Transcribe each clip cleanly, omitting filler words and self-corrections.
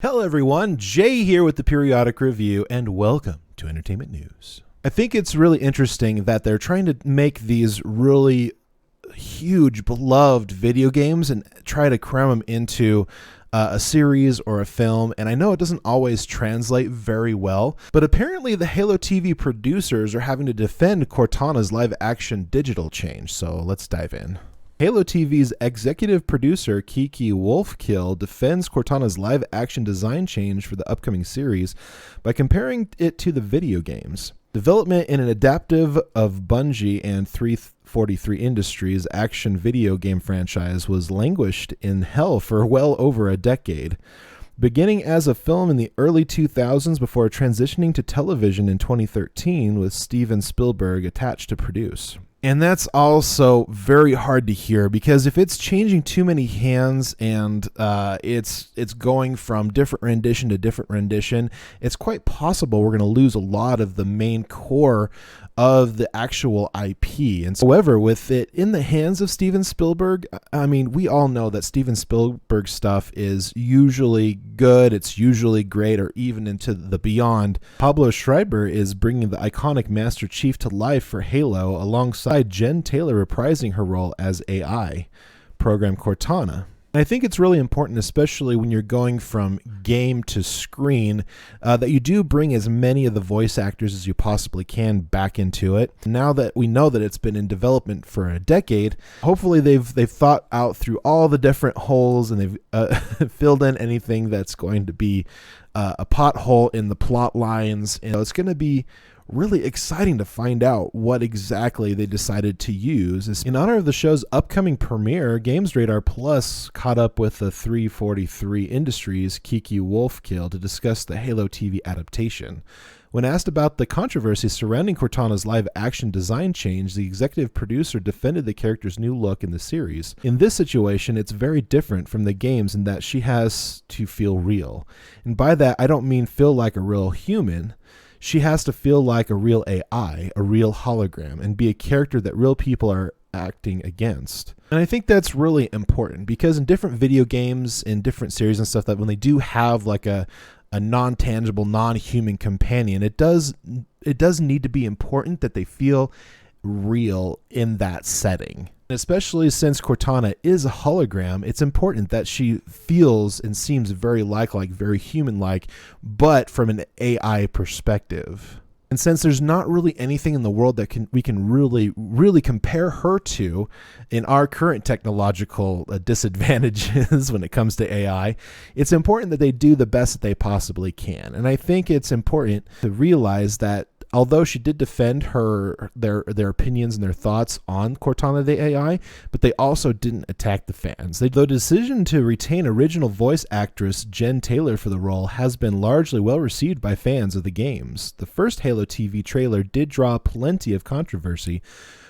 Hello everyone, Jay here with the Periodic Review, and welcome to Entertainment News. I think it's really interesting that they're trying to make these really huge, beloved video games and try to cram them into a series or a film, and I know it doesn't always translate very well, but apparently the Halo TV producers are having to defend Cortana's live-action digital change, so let's dive in. Halo TV's executive producer Kiki Wolfkill defends Cortana's live-action design change for the upcoming series by comparing it to the video games. Development in an adaptive of Bungie and 343 Industries' action video game franchise was languished in hell for well over a decade, beginning as a film in the early 2000s before transitioning to television in 2013 with Steven Spielberg attached to produce. And that's also very hard to hear, because if it's changing too many hands and it's going from different rendition to different rendition, it's quite possible we're going to lose a lot of the main core of the actual IP. And however, with it in the hands of Steven Spielberg, I mean, we all know that Steven Spielberg stuff is usually good, it's usually great, or even into the beyond. Pablo Schreiber is bringing the iconic Master Chief to life for Halo, alongside Jen Taylor reprising her role as AI program Cortana. And I think it's really important, especially when you're going from game to screen, that you do bring as many of the voice actors as you possibly can back into it. Now that we know that it's been in development for a decade, hopefully they've thought out through all the different holes, and they've filled in anything that's going to be a pothole in the plot lines. And it's going to be really exciting to find out what exactly they decided to use. In honor of the show's upcoming premiere, Games Radar Plus caught up with the 343 Industries' Kiki Wolfkill to discuss the Halo TV adaptation. When asked about the controversy surrounding Cortana's live-action design change, the executive producer defended the character's new look in the series. In this situation, it's very different from the games in that she has to feel real. And by that, I don't mean feel like a real human. She has to feel like a real AI, a real hologram, and be a character that real people are acting against. And I think that's really important, because in different video games, in different series and stuff, that when they do have like a non-tangible, non-human companion, it does need to be important that they feel real in that setting. Especially since Cortana is a hologram, it's important that she feels and seems very very human-like, but from an AI perspective. And since there's not really anything in the world that we can really compare her to in our current technological disadvantages when it comes to AI, it's important that they do the best that they possibly can. And I think it's important to realize that although she did defend their opinions and their thoughts on Cortana the AI, but they also didn't attack the fans. The decision to retain original voice actress Jen Taylor for the role has been largely well received by fans of the games. The first Halo TV trailer did draw plenty of controversy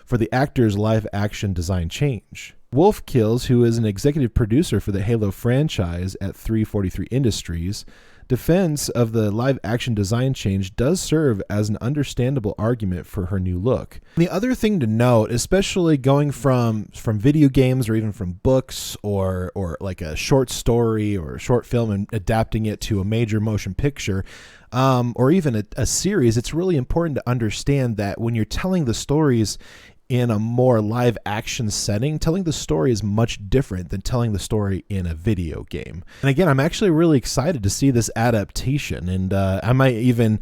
for the actor's live-action design change. Wolfkill, who is an executive producer for the Halo franchise at 343 Industries, defense of the live-action design change does serve as an understandable argument for her new look. And the other thing to note, especially going from video games or even from books or like a short story or a short film and adapting it to a major motion picture, or even a series, it's really important to understand that when you're telling the stories in a more live action setting, telling the story is much different than telling the story in a video game. And again, I'm actually really excited to see this adaptation, and I might even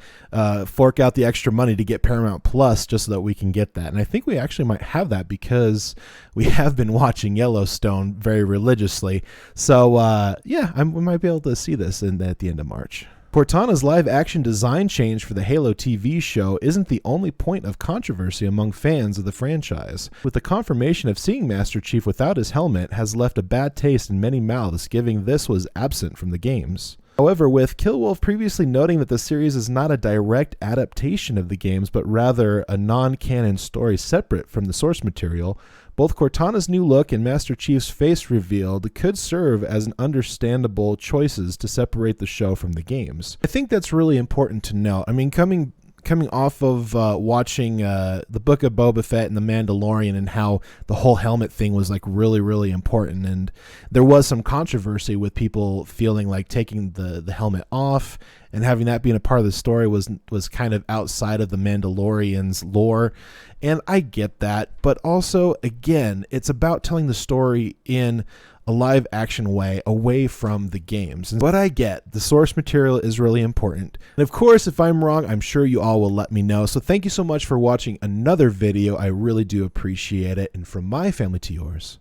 fork out the extra money to get Paramount Plus just so that we can get that. And I think we actually might have that, because we have been watching Yellowstone very religiously. So yeah, we might be able to see this at the end of March. Cortana's live-action design change for the Halo TV show isn't the only point of controversy among fans of the franchise, with the confirmation of seeing Master Chief without his helmet has left a bad taste in many mouths, given this was absent from the games. However, with Killwolf previously noting that the series is not a direct adaptation of the games, but rather a non-canon story separate from the source material, both Cortana's new look and Master Chief's face revealed could serve as an understandable choices to separate the show from the games. I think that's really important to note. I mean, coming coming off of watching the Book of Boba Fett and the Mandalorian, and how the whole helmet thing was like really, really important. And there was some controversy with people feeling like taking the helmet off and having that being a part of the story was kind of outside of the Mandalorian's lore. And I get that, but also, again, it's about telling the story in a live action way away from the games. But I get the source material is really important. And of course, if I'm wrong, I'm sure you all will let me know. So thank you so much for watching another video. I really do appreciate it. And from my family to yours,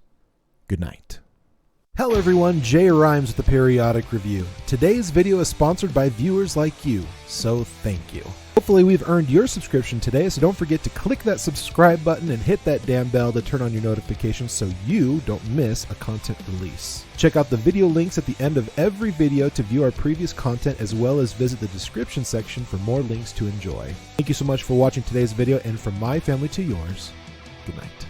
good night. Hello everyone, JayReims with the Periodic Review. Today's video is sponsored by viewers like you, so thank you. Hopefully we've earned your subscription today, so don't forget to click that subscribe button and hit that damn bell to turn on your notifications so you don't miss a content release. Check out the video links at the end of every video to view our previous content, as well as visit the description section for more links to enjoy. Thank you so much for watching today's video, and from my family to yours, good night.